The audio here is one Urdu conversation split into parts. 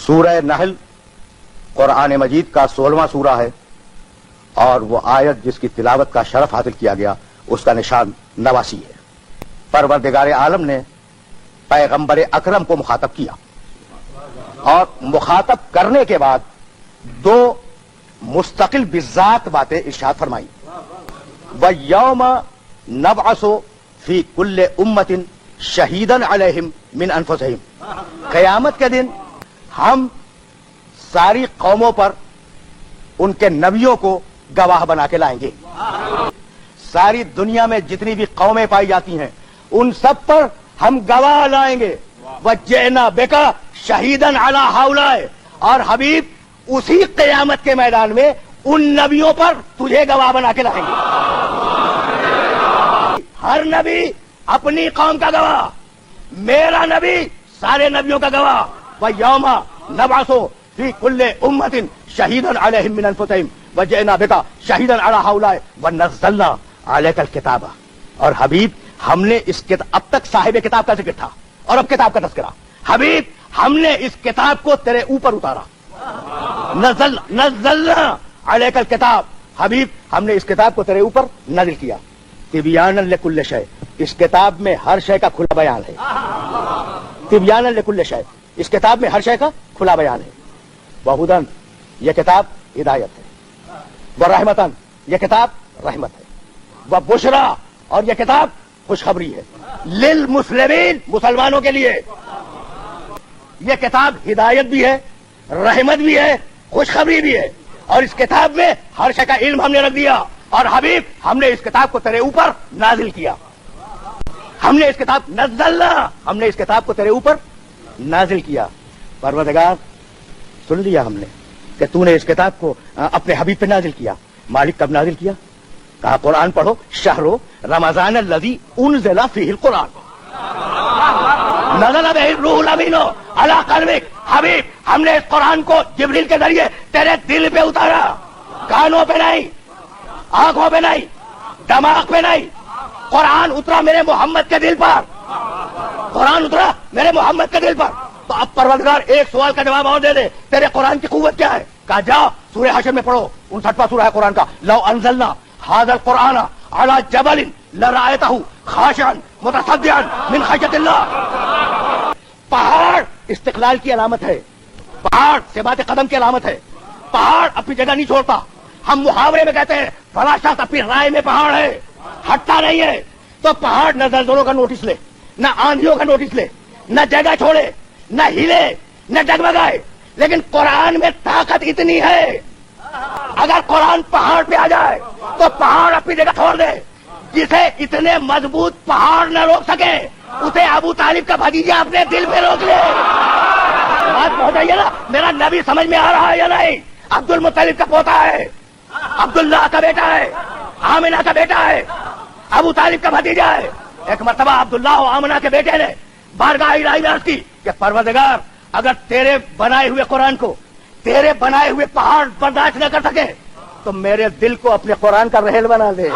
سورہ نحل قرآن مجید کا 16واں سورہ ہے، اور وہ آیت جس کی تلاوت کا شرف حاصل کیا گیا اس کا نشان 89 ہے۔ پروردگار عالم نے پیغمبر اکرم کو مخاطب کیا، اور مخاطب کرنے کے بعد دو مستقل بذات باتیں ارشاد فرمائی۔ وَيَوْمَ نَبْعَثُ فِي كُلِّ أُمَّةٍ شَهِيدًا عَلَيْهِمْ مِنْ أَنفُسِهِمْ، قیامت کے دن ہم ساری قوموں پر ان کے نبیوں کو گواہ بنا کے لائیں گے۔ ساری دنیا میں جتنی بھی قومیں پائی جاتی ہیں ان سب پر ہم گواہ لائیں گے۔ وَجِئْنَا بِكَ شَهِيدًا عَلَىٰ هَؤُلَاءِ، اور حبیب اسی قیامت کے میدان میں ان نبیوں پر تجھے گواہ بنا کے لائیں گے۔ ہر نبی اپنی قوم کا گواہ، میرا نبی سارے نبیوں کا گواہ۔ وَيَوْمَ نَبْعَثُ فِي كُلِّ أُمَّةٍ شَهِيدًا عَلَيْهِمْ مِنْ أَنفُسِهِمْ وَجِئْنَا بِكَ شَهِيدًا عَلَىٰ هَؤُلَاءِ وَنَزَّلْنَا عَلَيْكَ الْكِتَابَ، اور حبیب ہم نے اس کتاب، اب تک صاحب کتاب کا ذکر تھا اور اب کتاب کا تذکرہ، حبیب ہم نے اس کتاب کو تیرے اوپر اتارا۔ نزلنا علیک الکتاب، حبیب ہم نے اس کتاب کو تیرے اوپر نازل کیا۔ تبیانا لکل شیء، اس کتاب میں ہر شے کا کھلا بیان ہے۔ تبیانا لکل شیء، اس کتاب میں ہر شے کا کھلا بیان ہے۔ وہدن، یہ کتاب ہدایت ہے۔ ورحمتن، یہ کتاب رحمت ہے۔ وبشرا، اور یہ کتاب خوشخبری ہے۔ للمسلمین، مسلمانوں کے لیے یہ کتاب ہدایت بھی ہے، رحمت بھی ہے، خوشخبری بھی ہے، اور اس کتاب میں ہر شے کا علم ہم نے رکھ دیا۔ اور حبیب ہم نے اس کتاب کو تیرے اوپر نازل کیا۔ ہم نے اس کتاب نزلنا، ہم نے اس کتاب کو تیرے اوپر نازل کیا۔ پروردگار سن لیا ہم نے کہ تو نے اس کتاب کو اپنے حبیب پہ نازل کیا۔ مالک کب نازل کیا؟ کہا قرآن پڑھو، شہر رمضان الذی انزل فیہ القرآن نزل بہ الروح الامین علی قلبک، حبیب ہم نے اس قرآن کو جبریل کے ذریعے تیرے دل پہ اتارا، کانوں پہ نہیں، آنکھوں پہ نہیں، دماغ پہ نہیں۔ قرآن اترا میرے محمد کے دل پر، قرآن اترا میرے محمد کے دل پر۔ تو اب پروردگار ایک سوال کا جواب اور دے دے، تیرے قرآن کی قوت کیا ہے؟ کہا جا سورہ حشر میں پڑھو، 59واں سورہ ہے قرآن کا۔ لو انزلنا هذا القرآن على جبل لرأيته خاشعا متصدعا من خشية الله۔ پہاڑ استقلال کی علامت ہے، پہاڑ ثبات قدم کی علامت ہے، پہاڑ اپنی جگہ نہیں چھوڑتا۔ ہم محاورے میں کہتے ہیں فلاں شخص اپنی رائے میں پہاڑ ہے، ہٹتا نہیں ہے۔ تو پہاڑ نہ زلزلوں کا نوٹس لے، نہ آندھیوں کا نوٹس لے، نہ جگہ چھوڑے، نہ ہلے، نہ ڈگمگائے، لیکن قرآن میں طاقت اتنی ہے، اگر قرآن پہاڑ پہ آ جائے تو پہاڑ اپنی جگہ چھوڑ دے۔ جسے اتنے مضبوط پہاڑ نہ روک سکے اسے ابو طالب کا بھتیجا اپنے دل پہ روک لے۔ بات پہنچائیے نا، میرا نبی سمجھ میں آ رہا ہے یا نہیں؟ عبد المطلب کا پوتا ہے، عبداللہ کا بیٹا ہے، آمنہ کا بیٹا ہے، ابو طالب کا بھتیجا ہے۔ ایک مرتبہ عبداللہ و آمنہ کے بیٹے نے بارگاہ الہی میں عرض کی کہ پروردگار اگر تیرے بنائے ہوئے قرآن کو تیرے بنائے ہوئے پہاڑ برداشت نہ کر سکے تو میرے دل کو اپنے قرآن کا رحل بنا دے۔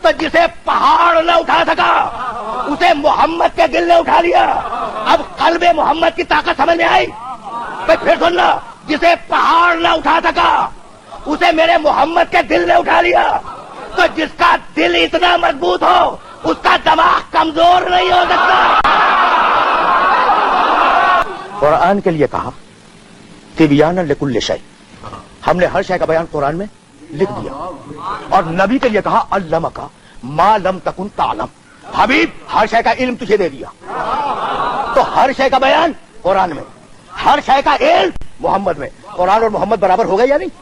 تو جسے پہاڑ نہ اٹھا سکا اسے محمد کے دل نے اٹھا لیا۔ اب قلب محمد کی طاقت سمجھ میں آئی؟ پھر سننا، جسے پہاڑ نہ اٹھا سکا اسے میرے محمد کے دل نے اٹھا لیا۔ تو جس کا دل اتنا مضبوط ہو اس کا دماغ کمزور نہیں ہو سکتا۔ قرآن کے لیے کہا تبیانا لکل شیء، ہم نے ہر شے کا بیان قرآن میں لکھ دیا۔ اور نبی کے لیے کہا علمک ما لم تکن تعلم، حبیب ہر شے کا علم تجھے دے دیا۔ تو ہر شے کا بیان قرآن میں، ہر شے کا علم محمد میں۔ قرآن اور محمد برابر ہو گئے یا نہیں؟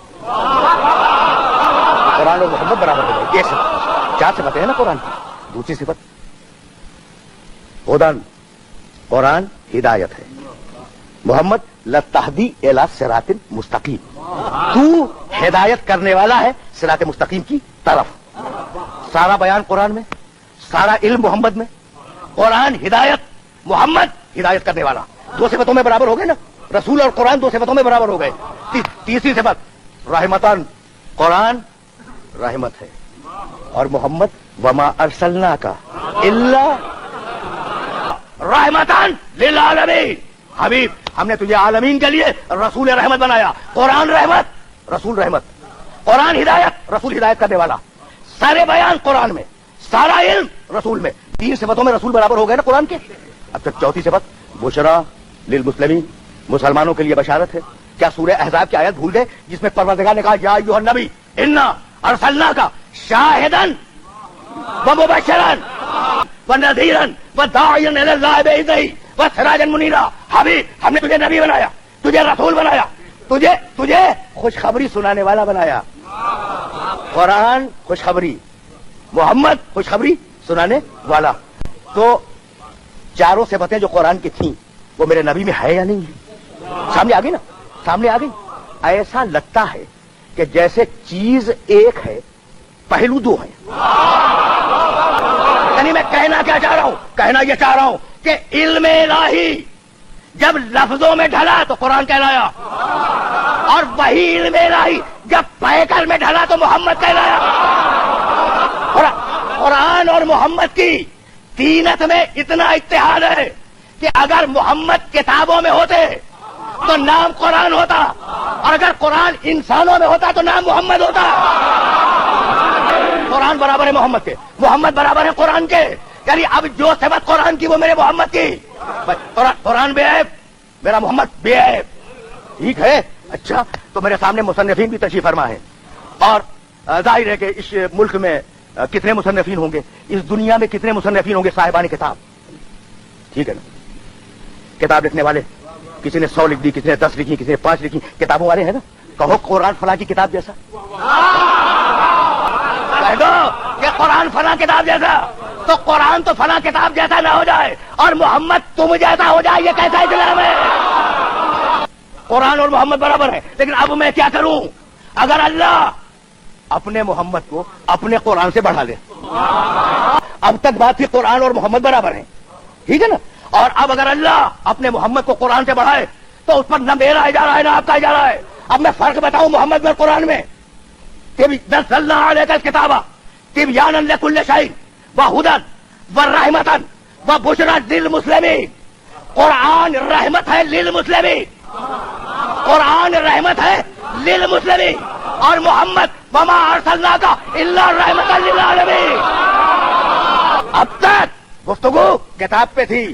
قرآن اور محمد برابر ہو گئے۔ یہ صفت، چار صفتیں ہیں نا قرآن کی۔ دوسری صفت ہدن، قرآن ہدایت ہے، محمد لتہدی الی صراط مستقیم، تو ہدایت کرنے والا ہے صراط مستقیم کی طرف۔ سارا بیان قرآن میں، سارا علم محمد میں، قرآن ہدایت، محمد ہدایت کرنے والا۔ دو صفتوں میں برابر ہو گئے نا، رسول اور قرآن دو صفتوں میں برابر ہو گئے۔ تیسری صفت رحمتان، قرآن رحمت ہے، اور محمد وما ارسلناک الا رحمتان للعالمین، حبیب ہم نے تجھے عالمین کے لیے رسول رحمت بنایا. قرآن رحمت, رسول رحمت. قرآن ہدایت, رسول ہدایت کرنے والا. سارے بیان قرآن میں, سارا علم رسول میں. 3 صفتوں میں رسول برابر ہو گئے نا قرآن کے. اب تک 4تھی صفت بشرا للمسلمین, مسلمانوں کے لیے بشارت ہے. کیا سورہ احزاب کی آیت بھول گئے جس میں پروردگار نے کہا یا ایھا النبی انا ارسلناک شاہدا ومبشرا ونذیرا وداعیا الی اللہ باذنہ وسراجا منیرا. حبیب ہم نے تجھے نبی بنایا, تجھے رسول بنایا, تجھے خوشخبری سنانے والا بنایا. قرآن خوشخبری, محمد خوشخبری سنانے والا. تو چاروں صفتیں جو قرآن کی تھیں وہ میرے نبی میں ہے یا نہیں ہے؟ سامنے آ گئی نا, سامنے آ گئی. ایسا لگتا ہے کہ جیسے چیز ایک ہے پہلو 2 ہیں. یعنی میں کہنا کیا چاہ رہا ہوں؟ کہنا یہ چاہ رہا ہوں کہ علم الہی جب لفظوں میں ڈھلا تو قرآن کہلایا, اور وہی علم الہی جب پیکر میں ڈھلا تو محمد کہلایا. قرآن اور محمد کی تینت میں اتنا اتحاد ہے کہ اگر محمد کتابوں میں ہوتے تو نام قرآن ہوتا, اور اگر قرآن انسانوں میں ہوتا تو نام محمد ہوتا. قرآن برابر ہے محمد کے, محمد برابر ہے قرآن کے. یعنی اب جو صفت قرآن کی وہ میرے محمد کی. قرآن بے عیب, میرا محمد بے عیب. ٹھیک ہے, اچھا تو میرے سامنے مصنفین بھی تشریف فرما ہے, اور ظاہر ہے کہ اس ملک میں کتنے مصنفین ہوں گے, اس دنیا میں کتنے مصنفین ہوں گے صاحبان کتاب. ٹھیک ہے نا, کتاب لکھنے والے, کسی نے 100 لکھ دی, کسی نے 10 لکھی, کسی نے 5 لکھی. کتابوں والے ہیں نا. کہو قرآن فلاں کی کتاب جیسا, کہہ دو کہ قرآن فلاں کتاب جیسا. تو قرآن تو فلاں کتاب جیسا نہ ہو جائے اور محمد تم جیسا ہو جائے, یہ کیسا اسلام ہے؟ قرآن اور محمد برابر ہے. لیکن اب میں کیا کروں؟ اگر اللہ اپنے محمد کو اپنے قرآن سے بڑھا لے, اب تک بات تھی قرآن اور محمد برابر ہیں, ٹھیک ہے نا, اور اب اگر اللہ اپنے محمد کو قرآن سے بڑھائے تو اس پر نہ میرا اجارہ ہے نہ آپ کا اجارہ ہے. اب میں فرق بتاؤں محمد میں قرآن میں. نزلنا علیک الکتاب تبیانا لکل شیء وہدی ورحمۃ وبشری للمسلمین. قرآن رحمت ہے للمسلمین, قرآن رحمت ہے للمسلمین, اور محمد وما ارسلناک الا رحمۃ للعالمین. اب تک گفتگو کتاب پہ تھی.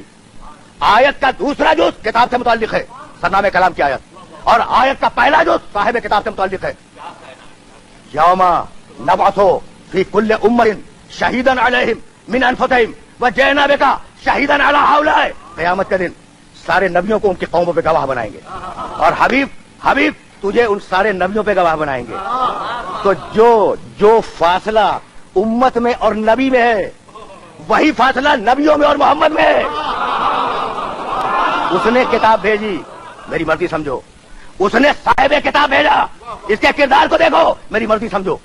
آیت کا دوسرا جز کتاب سے متعلق ہے, سرنامہ کلام کی آیت, اور آیت کا پہلا جز صاحب کتاب سے متعلق ہے. یوم نبعث فی کل امۃ شہیدا علیہم من انفسہم وجئنا بک شہیدا علی ہؤلاء. قیامت کے دن سارے نبیوں کو ان کی قوموں پہ گواہ بنائیں گے, اور حبیب تجھے ان سارے نبیوں پہ گواہ بنائیں گے. تو جو فاصلہ امت میں اور نبی میں ہے وہی فاصلہ نبیوں میں اور محمد میں ہے. اس نے کتاب بھیجی, میری مرضی سمجھو. اس نے صاحب کتاب بھیجا, اس کے کردار کو دیکھو, میری مرضی سمجھو.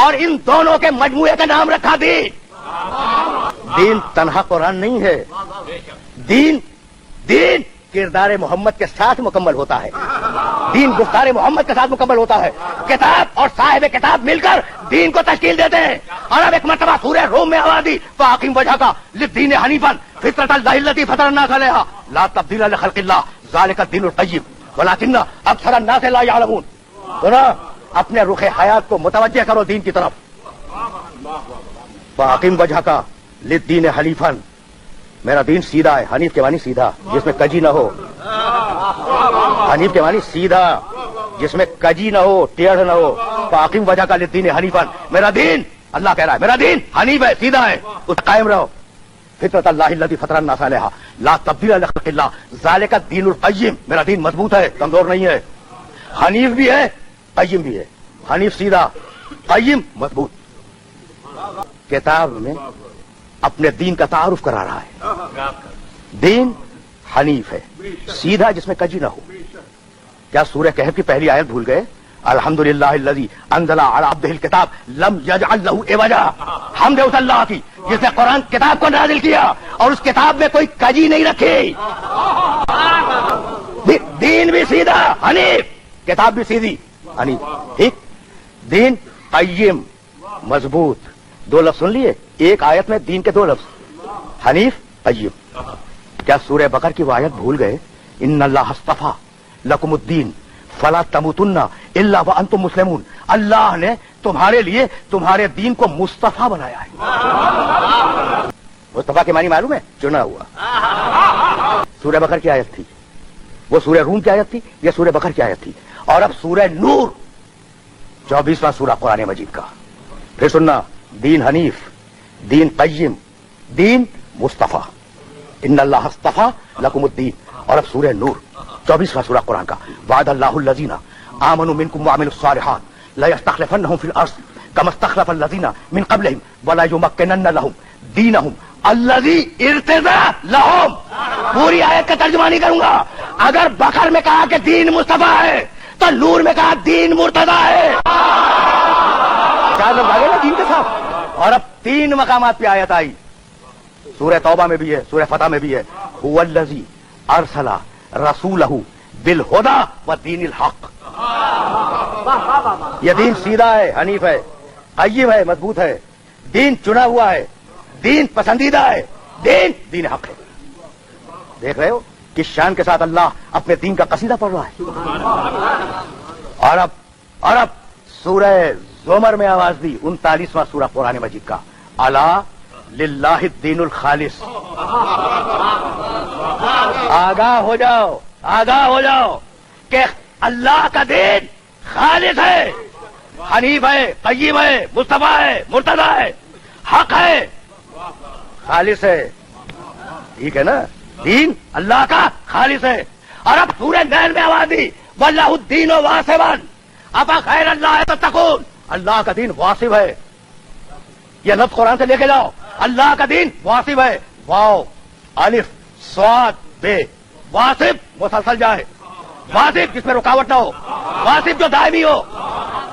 اور ان دونوں کے مجموعے کا نام رکھا دین. دین تنہا قرآن نہیں ہے. دین کردار محمد کے ساتھ مکمل ہوتا ہے, دین گفتار محمد کے ساتھ مکمل ہوتا ہے. کتاب اور صاحب کتاب مل کر دین کو تشکیل دیتے ہیں. اور اب ایک مرتبہ سورہ روم میں آوازی فاقم وجہک للدین حنیفا فطرۃ اللہ التی فطر الناس علیہا لا تبدیل لخلق اللہ ذلک الدین القیم ولکن اکثر الناس لا یعلمون. اپنے رخ حیات کو متوجہ کرو دین کی طرف. فاقم وجہک للدین حنیفا, میرا دین سیدھا ہے. حنیف کے معنی سیدھا جس میں کجی نہ ہو. حنیف کے معنی سیدھا جس میں کجی نہ ہو, ٹیڑھ نہ ہو. فاقم وجہک للدین حنیفا, میرا دین, اللہ کہہ رہا ہے میرا دین حنیف ہے, سیدھا ہے, اس قائم رہو. فطرۃ اللہ التی فطر الناس علیہا لا تبدیل لخلق اللہ ذلک الدین القیم, میرا دین مضبوط ہے, کمزور نہیں ہے. حنیف بھی ہے, قیم بھی ہے. حنیف سیدھا, قیم مضبوط. کتاب میں اپنے دین کا تعارف کرا رہا ہے. دین حنیف ہے, سیدھا جس میں کجی نہ ہو. کیا سورہ کہف کی پہلی آیت بھول گئے؟ الحمدللہ الذی انزل علی عبدہ الکتاب لم یجعل لہ عوجا. حمد ہے اس اللہ کی جس نے قرآن کتاب کو نازل کیا اور اس کتاب میں کوئی کجی نہیں رکھی. دین بھی سیدھا حنیف, کتاب بھی سیدھی حنیف. ٹھیک, دین قیم مضبوط. 2 لفظ سن لیے ایک آیت میں, دین کے 2 لفظ, حنیف قیم. کیا سورہ بقرہ کی وہ آیت بھول گئے ان اللہ اصطفى لکم الدین فلا تموتن الا وانتم مسلمون. اللہ نے تمہارے لیے تمہارے دین کو مصطفیٰ بنایا ہے. مصطفیٰ کے معنی معلوم ہے؟ چنا ہوا. سورہ بقرہ کی آیت تھی, وہ سورہ روم کی آیت تھی, یہ سورہ بقرہ کی آیت تھی. اور اب سورہ نور 24واں سورہ قرآن مجید کا. پھر سننا, دین حنیف, دین قیم, دین مصطفیٰ. ان اللہ اصطفى لکم الدین. اور اب سورہ نور 24واں سورہ قرآن کا. وعد اللہ الذین آمنوا منکم وعملوا الصالحات لیستخلفنہم فی الارض کما استخلف الذین من قبلہم ولیمکنن لہم دینہم الذی ارتضی لہم. پوری آیت کا ترجمہ نہیں کروں گا. اگر بقر میں کہا کہ دین مصطفیٰ ہے تو نور میں کہا دین مرتضی ہے. چار لفظ آگے نا دین کے ساتھ. اور اب 3 مقامات پہ آیت آئی. سورہ توبہ میں بھی ہے, سورہ فتح میں بھی ہے. هو الذی ارسل رسولہ بالہدی ودین الحق. یہ دین سیدھا ہے, حنیف ہے, قیم ہے, مضبوط ہے. دین چنا ہوا ہے, دین پسندیدہ ہے, دین حق ہے. دیکھ رہے ہو کس شان کے ساتھ اللہ اپنے دین کا قصیدہ پڑھ رہا ہے. اور اب سورہ زمر میں آواز دی 39واں سورہ قرآن مجید کا. الا للہ الدین الخالص. آگاہ ہو جاؤ, آگاہ ہو جاؤ کہ اللہ کا دین خالص ہے, حنیف ہے, قیم ہے, مصطفیٰ ہے, مرتضی ہے, حق ہے, خالص ہے. ٹھیک ہے نا, دین اللہ کا خالص ہے. اور اب سورہ نحل میں آواز دی واللہ الدین واسبا افا غیر اللہ تتقون. اللہ کا دین واسب ہے. یہ لفظ قرآن سے لے کے جاؤ. اللہ کا دین واسب ہے. واو الف صاد بے. واسب مسلسل جائے, واسب جس میں رکاوٹ نہ ہو, واسب جو دائمی ہو,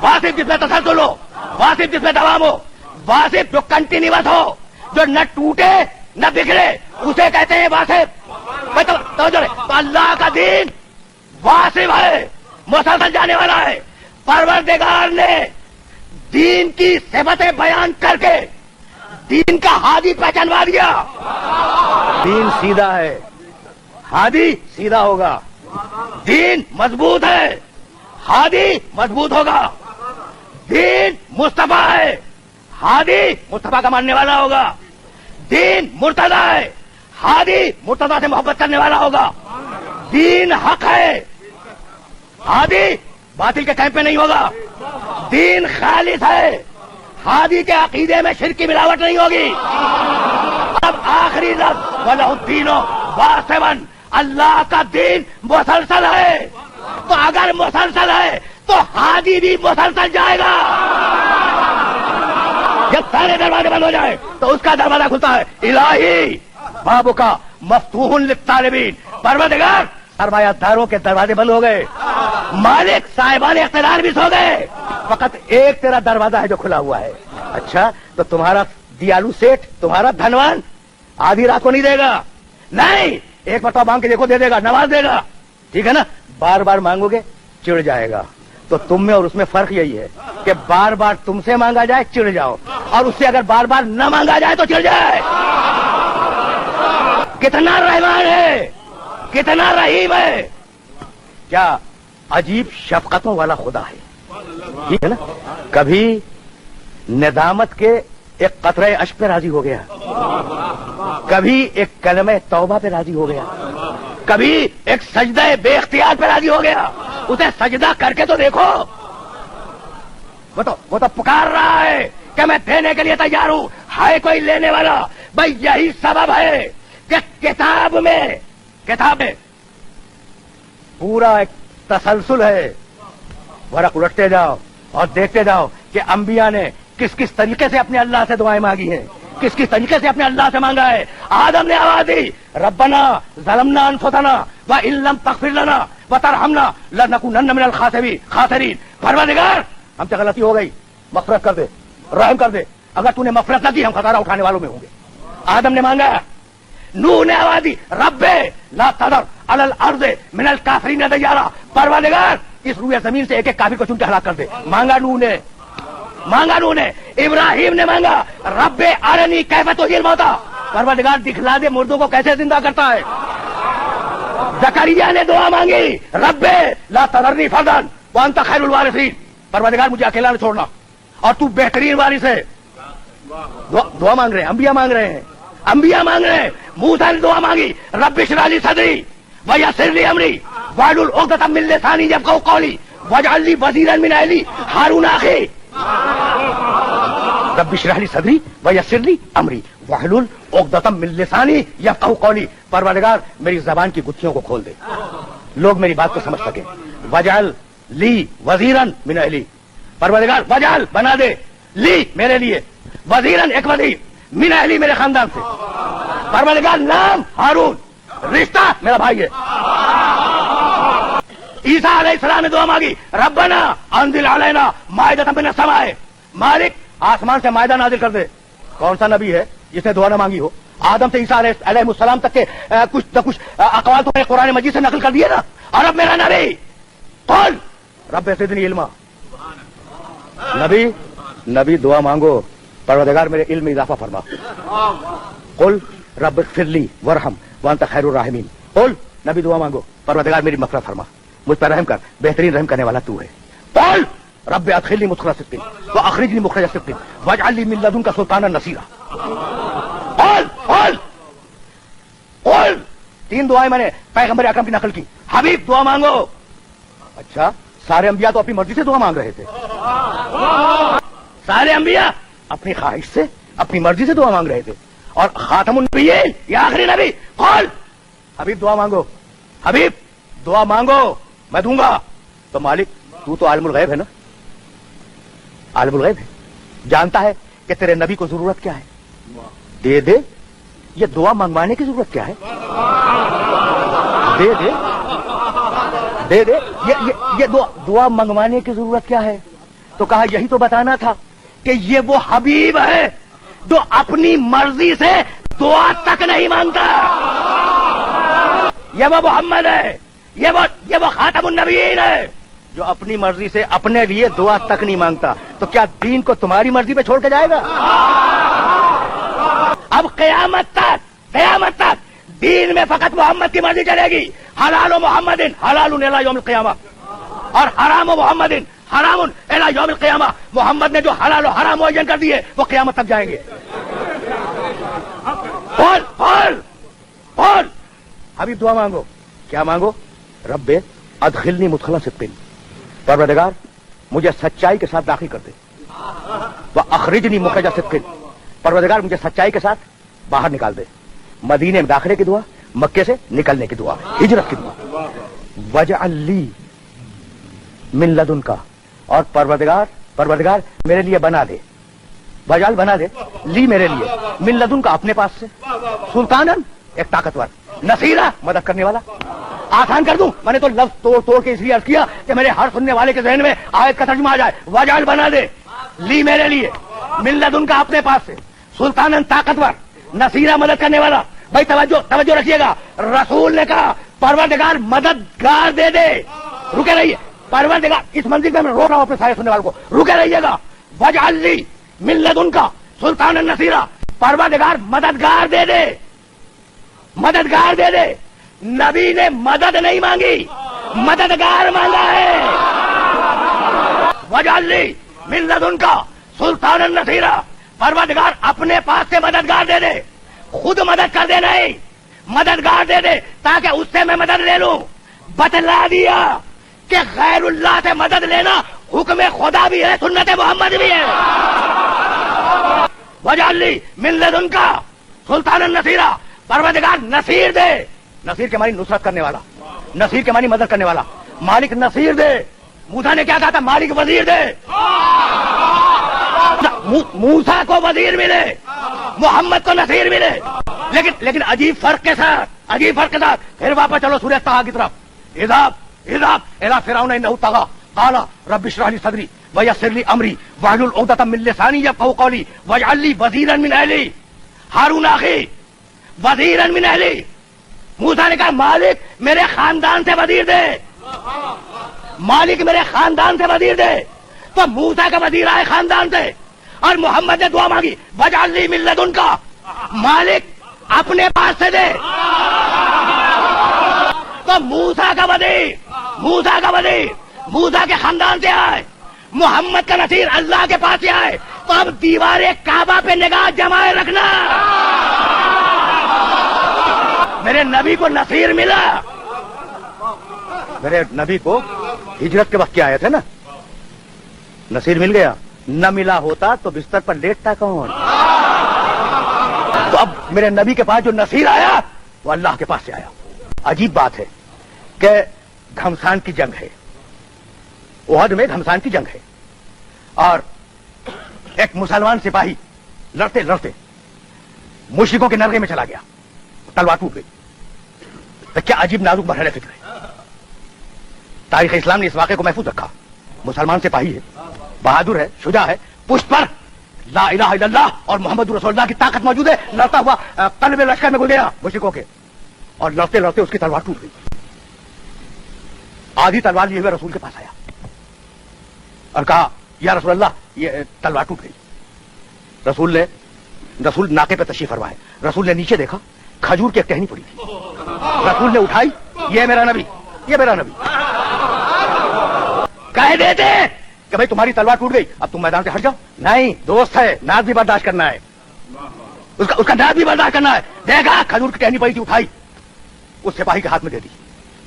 واسب جس میں تسلسل ہو, واسب جس میں دوام ہو, واسب جو کنٹینیوس ہو, جو نہ ٹوٹے نہ بگڑے, اسے کہتے ہیں واسب. تو اللہ کا دین واسب ہے, مسلسل جانے والا ہے. پروردگار نے دین کی صفتیں بیان کر کے دین کا ہادی پہچانوا دیا. دین سیدھا ہے, ہادی سیدھا ہوگا. دین مضبوط ہے, ہادی مضبوط ہوگا. دین مصطفیٰ ہے, ہادی مصطفیٰ کا ماننے والا ہوگا. دین مرتضی ہے, ہادی مرتضی سے محبت کرنے والا ہوگا. دین حق ہے, ہادی باطل کے کیمپ میں نہیں ہوگا. دین خالص ہے, ہادی کے عقیدے میں شرک کی ملاوٹ نہیں ہوگی. اب آخری لفظ وَلَهُ الدِّينُ وَاسِبًا. اللہ کا دین مسلسل ہے, تو اگر مسلسل ہے تو ہادی بھی مسلسل جائے گا. جب سارے دروازے بند ہو جائے تو اس کا دروازہ کھلتا ہے. الہی بابو کا مفتوح للطالبین. پروردگار سرمایہ داروں کے دروازے بند ہو گئے, مالک صاحبان اقتدار بھی سو گئے, فقط ایک تیرا دروازہ ہے جو کھلا ہوا ہے. اچھا تو تمہارا دیالو سیٹ, تمہارا دھنوان آدھی رات کو نہیں دے گا, نہیں, ایک مرتبہ مانگ کے دیکھو دے دے گا, نواز دے گا. ٹھیک ہے نا, بار بار مانگو گے چڑ جائے گا. تو تم میں اور اس میں فرق یہی ہے کہ بار بار تم سے مانگا جائے چڑ جاؤ, اور اس سے اگر بار بار نہ مانگا جائے تو چڑ جائے. کتنا رحمان ہے, کتنا رحیم ہے, کیا عجیب شفقتوں والا خدا ہے. ٹھیک ہے نا, کبھی ندامت کے ایک قطرہ اشک پہ راضی ہو گیا, کبھی ایک کلمہ توبہ پہ راضی ہو گیا, کبھی ایک سجدہ بے اختیار پہ راضی ہو گیا. اسے سجدہ کر کے تو دیکھو, وہ تو پکار رہا ہے کہ میں دینے کے لیے تیار ہوں, ہے کوئی لینے والا. بھائی یہی سبب ہے کہ کتاب میں پورا ایک تسلسل ہے. ورق الٹتے جاؤ اور دیکھتے جاؤ کہ انبیاء نے کس کس طریقے سے اپنے اللہ سے دعائیں مانگی ہیں, کس کس طریقے سے اپنے اللہ سے مانگا ہے. آدم نے آواز دی ربنا ظلمنا انفسنا وان لم تغفر لنا وترحمنا لنکونن من الخاسرین. پروردگار ہم سے غلطی ہو گئی, مغفرت کر دے, رحم کر دے. اگر تو نے مغفرت نہ کی ہم خسارہ اٹھانے والوں میں ہوں گے. آدم نے مانگا. نوح نے آواز دی رب لا تذر علی الارض من الکافرین دیارا. پروردگار اس روئے زمین سے ایک ایک کافر کو چن کے ہلاک کر دے. مانگا نوح نے. ابراہیم نے مانگا رب ارنی کیف تحیی الموتی. پروردگار دکھلا دے مردوں کو کیسے زندہ کرتا ہے. زکریا نے دعا مانگی رب لا تذرنی فردا وانت خیر الوارثین، پروردگار مجھے اکیلا نہ چھوڑنا اور تو بہترین وارث ہے. دعا مانگ رہے ہیں، انبیاء مانگ رہے ہیں، انبیاء مانگ رہے ہیں. موسیٰ نے دعا مانگی رب اشرح لی صدری ویسر لی امری واحلل عقدۃ من لسانی یفقهوا قولی واجعل لی وزیرا من اہلی ہارون اخی. رب اشرح لی صدری ویسر لی امری واحلل عقدۃ من لسانی یفقهوا قولی، پروردگار میری زبان کی گتھیوں کو کھول دے، لوگ میری بات کو سمجھ سکیں. واجعل لی وزیرا من اہلی، پروردگار واجعل بنا دے لی میرے لیے وزیرن ایک وزیر من اہلی میرے خاندان سے، پروردگار نام ہارون، رشتہ میرا بھائی ہے. عیسیٰ علیہ السلام نے دعا مانگی ربنا انزل علینا مائدۃ من السماء، مالک آسمان سے مائدہ نازل کر دے. کون سا نبی ہے جس نے دعا نہ مانگی ہو؟ آدم سے عیسیٰ علیہ السلام تک کے کچھ نہ کچھ اقوال تو قرآن مجید سے نقل کر دیے نا. اور اب میرا نبی قل رب زدنی علما، نبی دعا مانگو پروردگار میرے علم میں اضافہ فرما. قل رب اغفر لی وارحم وانت خیر الراحمین، قل نبی دعا مانگو پروردگار میری مغفرت فرما، مجھ پر رحم کر، بہترین رحم کرنے والا تو ہے. قل رب ادخلنی مدخل صدق واخرجنی مخرج صدق واجعل لی من لدنک سلطانا نصیرا. قل تین دعائیں میں نے پیغمبر اکرم کی نقل کی. حبیب دعا مانگو. اچھا سارے انبیاء تو اپنی مرضی سے دعا مانگ رہے تھے، سارے انبیاء اپنی خواہش سے اپنی مرضی سے دعا مانگ رہے تھے، اور خاتم النبیین یا آخری نبی قل حبیب دعا مانگو، حبیب دعا مانگو میں دوں گا. تو مالک تو عالم الغیب ہے نا، عالم الغیب ہے، جانتا ہے کہ تیرے نبی کو ضرورت کیا ہے، دے دے. یہ دعا منگوانے کی ضرورت کیا ہے؟ دے دے دے دے. یہ دعا منگوانے کی ضرورت کیا ہے؟ تو کہا یہی تو بتانا تھا کہ یہ وہ حبیب ہے جو اپنی مرضی سے دعا تک نہیں مانگتا. یہ وہ محمد ہے، یہ وہ خاتم النبیین ہے جو اپنی مرضی سے اپنے لیے دعا تک نہیں مانگتا. تو کیا دین کو تمہاری مرضی پہ چھوڑ کے جائے گا؟ اب قیامت تک دین میں فقط محمد کی مرضی چلے گی. حلال و محمد حلال الی یوم القیامہ، اور حرام و محمد حرام الی یوم القیامہ. محمد نے جو حلال و حرام معین کر دیے وہ قیامت تک جائیں گے. قول حبیب دعا مانگو. کیا مانگو؟ رب ادخلنی مدخل صدق، پروردگار مجھے سچائی کے ساتھ داخل کر دے. واخرجنی مخرج صدق، پروردگار مجھے سچائی کے ساتھ باہر نکال دے. مدینے میں داخلے کی دعا، مکے سے نکلنے کی دعا، ہجرت کی دعا. واجعل لی من لدنک، اور پروردگار میرے لیے بنا دے، واجعل بنا دے لی میرے لیے من لدنک اپنے پاس سے سلطانن ایک طاقتور، نصیرہ مدد کرنے والا. آسان کر دوں، میں نے تو لفظ توڑ کے اس لیے عرض کیا کہ میرے ہر سننے والے کے ذہن میں آیت کا ترجمہ آ جائے. واجعل بنا دے لی میرے لیے من لدنک اپنے پاس سے سلطانن طاقتور، نصیرہ مدد کرنے والا. بھائی توجہ رکھیے گا، رسول نے کہا پروردگار مددگار دے دے. رکے رہیے، پروردگار اس منزل پہ میں روک رہا ہوں اپنے سارے سننے والوں کو، رکے رہیے گا. واجعل لی من لدنک سلطانا نصیرا، پروردگار مددگار دے دے، مددگار دے دے. نبی نے مدد نہیں مانگی، مددگار مانگا ہے. واجعل لی من لدنک سلطانا نصیرا، پروردگار اپنے پاس سے مددگار دے دے. خود مدد کر دے نہیں، مددگار دے دے تاکہ اس سے میں مدد لے لوں. بتلا دیا کہ غیر اللہ سے مدد لینا حکم خدا بھی ہے، سنت محمد بھی ہے. واجعل لی من لدنک سلطانا نصیرا، پروردگار نصیر دے. نصیر کے معنی نصرت کرنے والا، نصیر کے معنی مدد کرنے والا. مالک نصیر دے. موسیٰ نے کیا کہا تھا؟ مالک وزیر دے. موسیٰ کو وزیر ملے، محمد کو نصیر ملے. لیکن عجیب فرق کے ساتھ پھر واپس چلو سورہ طٰہٰ کی طرف. اذهب الى فرعون انه طغى قال رب اشرح لي صدري ويسر لي امري واحلل عقدة من لساني يفقهوا قولي واجعل لي وزيرا من اهلي هارون اخي وزيرا من اهلي. موسیٰ نے کہا مالک میرے خاندان سے وزیر دے، مالک میرے خاندان سے وزیر دے. تو موسیٰ کا وزیر آئے خاندان سے، اور محمد نے دعا مانگی واجعل لي من لدنك، مالک اپنے پاس سے دے. تو موسیٰ کا وزیر، موسیٰ کا وزیر موسیٰ کے خاندان سے آئے، محمد کا نصیر اللہ کے پاس سے آئے، تو اب دیوار کعبہ پہ نگاہ جمائے رکھنا. میرے نبی کو نصیر ملا. میرے نبی کو ہجرت کے وقت کیا آئے تھے نا، نصیر مل گیا. نہ ملا ہوتا تو بستر پر لیٹتا کون؟ تو اب میرے نبی کے پاس جو نصیر آیا وہ اللہ کے پاس سے آیا. عجیب بات ہے کہ گھمسان کی جنگ ہے، احد میں گھمسان کی جنگ ہے، اور ایک مسلمان سپاہی لڑتے لڑتے مشرکوں کے نرغے میں چلا گیا، تلوار ٹوٹ گئی. تو کیا عجیب نازک مرحلہ فکر ہے. تاریخ اسلام نے اس واقعے کو محفوظ رکھا. مسلمان سپاہی ہے، بہادر ہے، شجاع ہے، پشت پر لا الہ الا اللہ اور محمد رسول اللہ کی طاقت موجود ہے. لڑتا ہوا قلب لشکر میں گزرا مشرکوں کے، اور لڑتے لڑتے اس کی تلوار ٹوٹ گئی. آدھی تلوار لیے ہوئے رسول کے پاس آیا اور کہا یا رسول اللہ یہ تلوار ٹوٹ گئی. رسول ناکے پہ تشریف فرمائے. رسول نے نیچے دیکھا، کھجور کی ایک ٹہنی پڑی تھی. رسول نے اٹھائی، یہ میرا نبی، یہ میرا نبی. کہہ دیتے کہ بھائی تمہاری تلوار ٹوٹ گئی، اب تم میدان سے ہٹ جاؤ. نہیں، دوست ہے، ناز بھی برداشت کرنا ہے، اس کا ناز بھی برداشت کرنا ہے. دیکھا کھجور کی ٹہنی پڑی تھی، اٹھائی، اس سپاہی کے ہاتھ میں دے دی.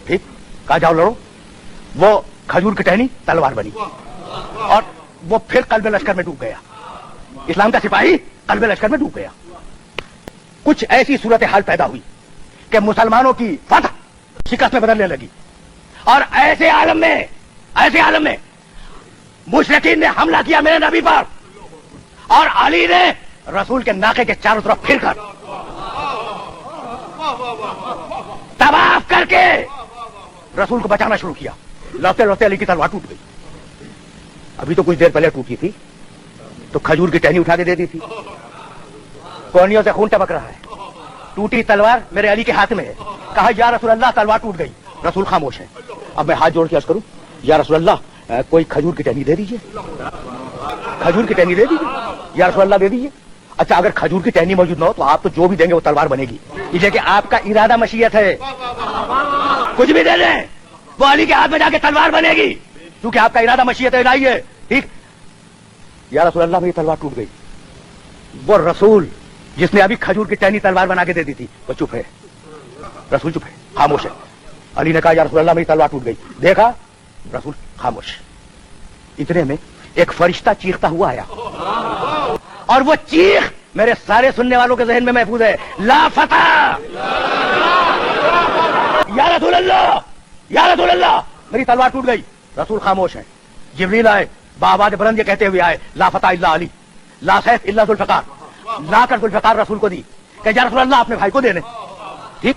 ٹھیک، کہا جاؤ لڑو. وہ کھجور کی ٹہنی تلوار بنی اور وہ پھر قلب لشکر میں ڈوب گیا. اسلام کا سپاہی قلب لشکر میں ڈوب گیا. کچھ ایسی صورتحال پیدا ہوئی کہ مسلمانوں کی فتح شکست میں بدلنے لگی، اور ایسے عالم میں مشرکین نے حملہ کیا میرے نبی پر، اور علی نے رسول کے ناکے کے چاروں طرف پھر کر طواف کر کے رسول کو بچانا شروع کیا. لڑتے لڑتے علی کی تلوار ٹوٹ گئی. ابھی تو کچھ دیر پہلے ٹوٹی تھی تو کھجور کی ٹہنی اٹھا کے دے دی تھی. کونیوں سے خون ٹپک رہا ہے. ٹوٹی تلوار میرے علی کے ہاتھ میں ہے. کہا یا رسول اللہ تلوار ٹوٹ گئی. رسول خاموش ہے. اب میں ہاتھ جوڑ کے عرض کروں یا رسول اللہ کوئی کھجور کی ٹہنی دے دیجیے، کھجور کی ٹہنی دے دیجیے یا رسول اللہ دے دیجیے. اچھا اگر کھجور کی ٹہنی موجود نہ ہو تو آپ تو جو بھی دیں گے وہ تلوار بنے گی، اس لیے کہ آپ کا ارادہ مشیت ہے. کچھ بھی دے دیں وہ علی کے ہاتھ میں جا کے تلوار بنے گی، کیونکہ آپ کا ارادہ مشیت الہی ہے. ٹھیک، یا رسول اللہ میری تلوار ٹوٹ گئی. وہ رسول جس نے ابھی کھجور کی ٹہنی تلوار بنا کے دے دی تھی وہ چپ ہے. رسول چپ ہے، خاموش ہے. علی نے کہا یا رسول اللہ میری تلوار ٹوٹ گئی. دیکھا رسول خاموش. اتنے میں ایک فرشتہ چیختا ہوا آیا، اور وہ چیخ میرے سارے سننے والوں کے ذہن میں محفوظ ہے. لا فتح، یا رسول اللہ، یا رسول اللہ میری تلوار ٹوٹ گئی. رسول خاموش ہے. جبریل آئے، بآواز بلند یہ کہتے ہوئے آئے لا فتح الا علی، لا سیف الا ذوالفقار. لا کر ذوالفقار رسول کو دی کہ یا رسول اللہ اپنے بھائی کو دے دیں. ٹھیک،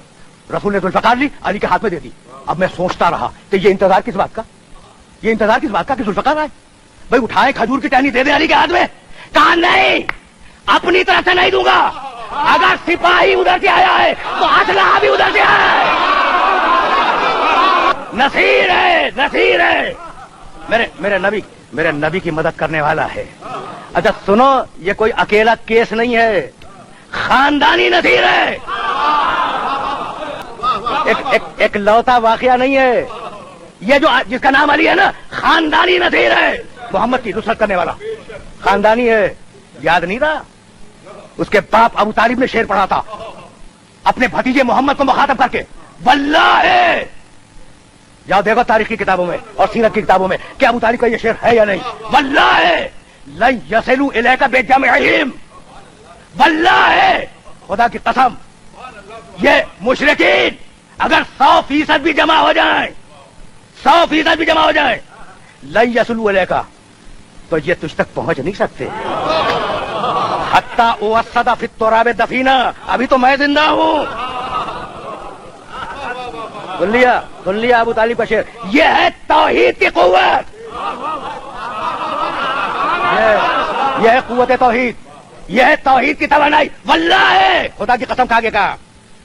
رسول نے ذوالفقار لی، علی کے ہاتھ میں دے دی. اب میں سوچتا رہا کہ یہ انتظار کس بات کا کہ ذوالفقار آئے. بھائی اٹھائے کھجور کی ٹہنی دے دے علی کے ہاتھ میں. کہا نہیں، اپنی طرف سے نہیں دوں گا. اگر سپاہی ادھر سے آیا ہے تو اسلحہ بھی ادھر سے آیا ہے. نصیر ہے میرے نبی کی مدد کرنے والا ہے. اچھا سنو، یہ کوئی اکیلا کیس نہیں ہے، خاندانی نصیر ہے. ایک لوتا واقعہ نہیں ہے یہ جو جس کا نام علی ہے نا، خاندانی نصیر ہے. محمد کی نصرت کرنے والا خاندانی ہے. یاد نہیں رہا اس کے باپ ابو طالب نے شعر پڑھا تھا اپنے بھتیجے محمد کو مخاطب کر کے، واللہ جاؤ دیکھو تاریخ کی کتابوں میں اور سیرت کی کتابوں میں کہ ابو طالب کا یہ شعر ہے یا نہیں. واللہ لن یصلوا الیک بجمعہم، واللہ خدا کی قسم یہ مشرکین اگر 100% بھی جمع ہو جائیں، 100% بھی جمع ہو جائیں، لن یصلوا الیک، تو یہ تجھ تک پہنچ نہیں سکتے. حتی اوسد فی التراب دفینہ، ابھی تو میں زندہ ہوں. سن لیا ابو طالب کا شعر. یہ ہے توحید کی قوت، یہ ہے قوت توحید، یہ ہے توحید کی توانائی. واللہ خدا کی قسم کھا کے کہا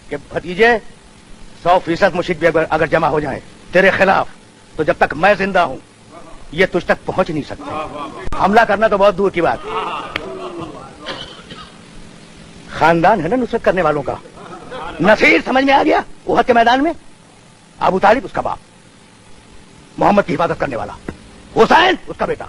کہ بھتیجے 100% مشرک بھی اگر جمع ہو جائیں تیرے خلاف، تو جب تک میں زندہ ہوں یہ تجھ تک پہنچ نہیں سکتے. حملہ کرنا تو بہت دور کی بات. خاندان ہے نا نصرت کرنے والوں کا. نصیر سمجھ میں آ گیا احد کے میدان میں. ابو طالب اس کا باپ, محمد کی حفاظت کرنے والا, حسین اس کا بیٹا.